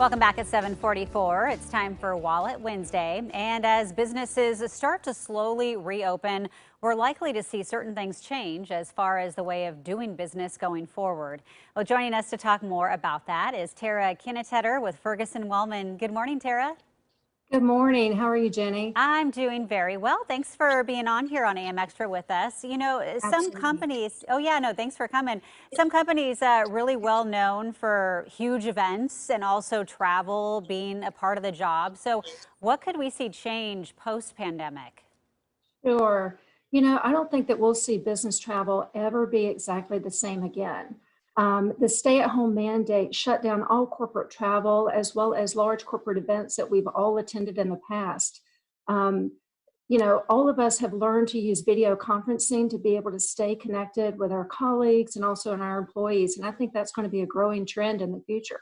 Welcome back at 7:44. It's time for Wallet Wednesday. And as businesses start to slowly reopen, we're likely to see certain things change as far as the way of doing business going forward. Well, joining us to talk more about that is Tara Kinateder with Ferguson Wellman. Good morning, Tara. Good morning. How are you, Jenny? I'm doing very well. Thanks for being on here on AM Extra with us. You know, some Absolutely. companies, oh yeah, no, thanks for coming. Some companies really well known for huge events and also travel being a part of the job. So what could we see change post-pandemic? Sure. I don't think that we'll see business travel ever be exactly the same again. The stay-at-home mandate shut down all corporate travel as well as large corporate events that we've all attended in the past. Um, all of us have learned to use video conferencing to be able to stay connected with our colleagues and also in our employees. And I think that's going to be a growing trend in the future.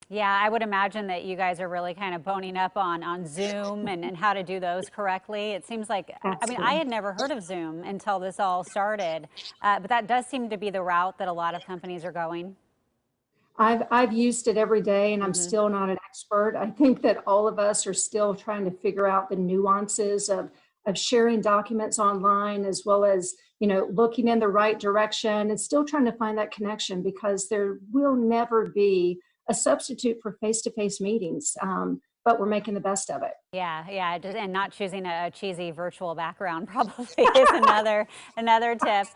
Yeah, I would imagine that you guys are really kind of boning up on Zoom and how to do those correctly. It seems like, I mean, I Absolutely. had never heard of Zoom until this all started, but that does seem to be the route that a lot of companies are going. I've used it every day and I'm Hmm. still not an expert. I think that all of us are still trying to figure out the nuances of sharing documents online as well as, looking in the right direction and still trying to find that connection because there will never be a substitute for face-to-face meetings. But we're making the best of it. Yeah, yeah, and not choosing a cheesy virtual background probably is another tip.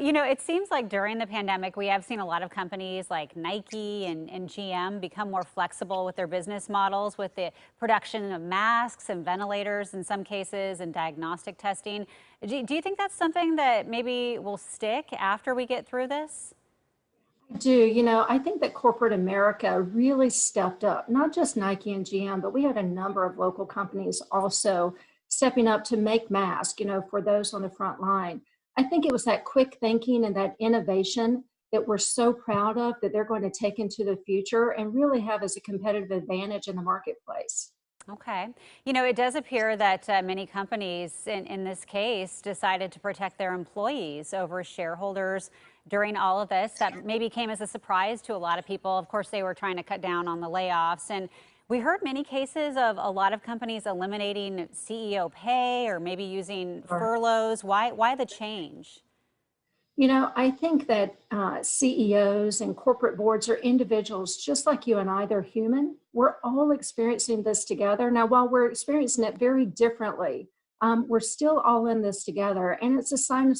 You know, it seems like during the pandemic, we have seen a lot of companies like Nike and GM become more flexible with their business models, with the production of masks and ventilators in some cases, and diagnostic testing. Do you think that's something that maybe will stick after we get through this? I think that corporate America really stepped up, not just Nike and GM, but we had a number of local companies also stepping up to make masks, for those on the front line. I think it was that quick thinking and that innovation that we're so proud of that they're going to take into the future and really have as a competitive advantage in the marketplace. Okay. You know, it does appear that many companies in this case decided to protect their employees over shareholders during all of this. That maybe came as a surprise to a lot of people. Of course, they were trying to cut down on the layoffs. And we heard many cases of a lot of companies eliminating CEO pay or maybe using furloughs. Why the change? I think that CEOs and corporate boards are individuals just like you and I. They're human. We're all experiencing this together. Now, while we're experiencing it very differently, we're still all in this together, and it's a sign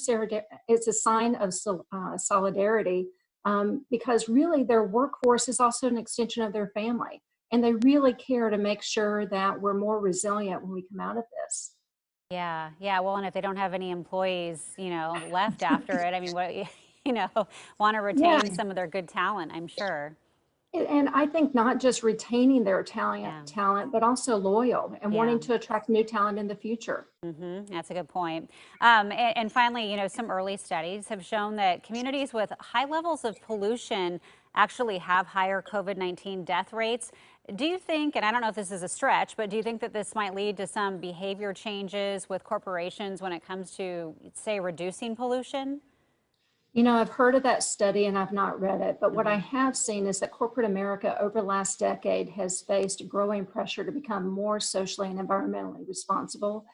of solidarity because really their workforce is also an extension of their family, and they really care to make sure that we're more resilient when we come out of this. Yeah, yeah. Well, and if they don't have any employees, left after it, I mean, what, you know, want to Yeah, retain some of their good talent, I'm sure. and I think not just retaining their Yeah. talent, but also loyal and Yeah. wanting to attract new talent in the future. That's a good point. And finally, some early studies have shown that communities with high levels of pollution actually have higher COVID-19 death rates. Do you think, and I don't know if this is a stretch, but do you think that this might lead to some behavior changes with corporations when it comes to, say, reducing pollution? I've heard of that study and I've not read it, but what I Hmm. have seen is that corporate America over the last decade has faced growing pressure to become more socially and environmentally responsible.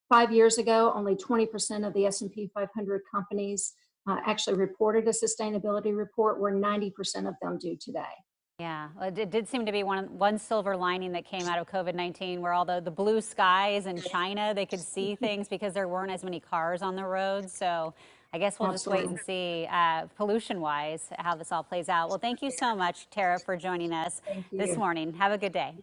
5 years ago, only 20% of the S&P 500 companies actually reported a sustainability report, where 90% of them do today. Yeah, well, it did seem to be one silver lining that came out of COVID-19, where all the blue skies in China, they could see things because there weren't as many cars on the road. So I guess we'll just wait Absolutely. and see pollution-wise how this all plays out. Well, thank you so much, Tara, for joining us Thank this you. morning. Have a good day.